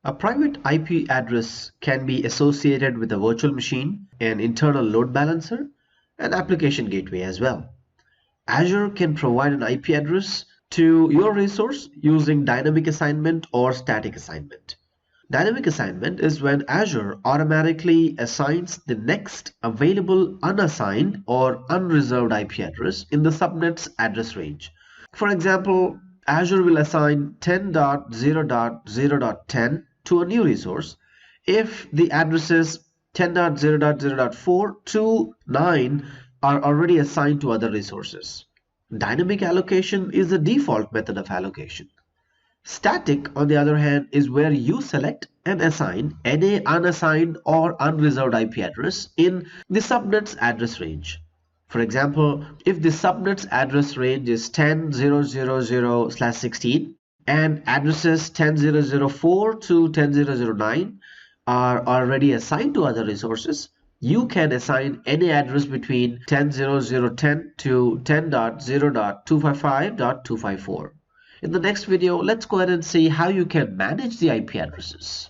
A private IP address can be associated with a virtual machine, an internal load balancer, and application gateway as well. Azure can provide an IP address to your resource using dynamic assignment or static assignment. Dynamic assignment is when Azure automatically assigns the next available unassigned or unreserved IP address in the subnet's address range. For example, Azure will assign 10.0.0.10 to a new resource if the addresses 10.0.0.4 to 9 are already assigned to other resources. Dynamic allocation is the default method of allocation. Static, on the other hand, is where you select and assign any unassigned or unreserved IP address in the subnet's address range. For example, if the subnet's address range is 10.0.0.0/16 and addresses 10.0.0.4 to 10.0.0.9 are already assigned to other resources, you can assign any address between 10.0.0.10 to 10.0.255.254. In the next video, let's go ahead and see how you can manage the IP addresses.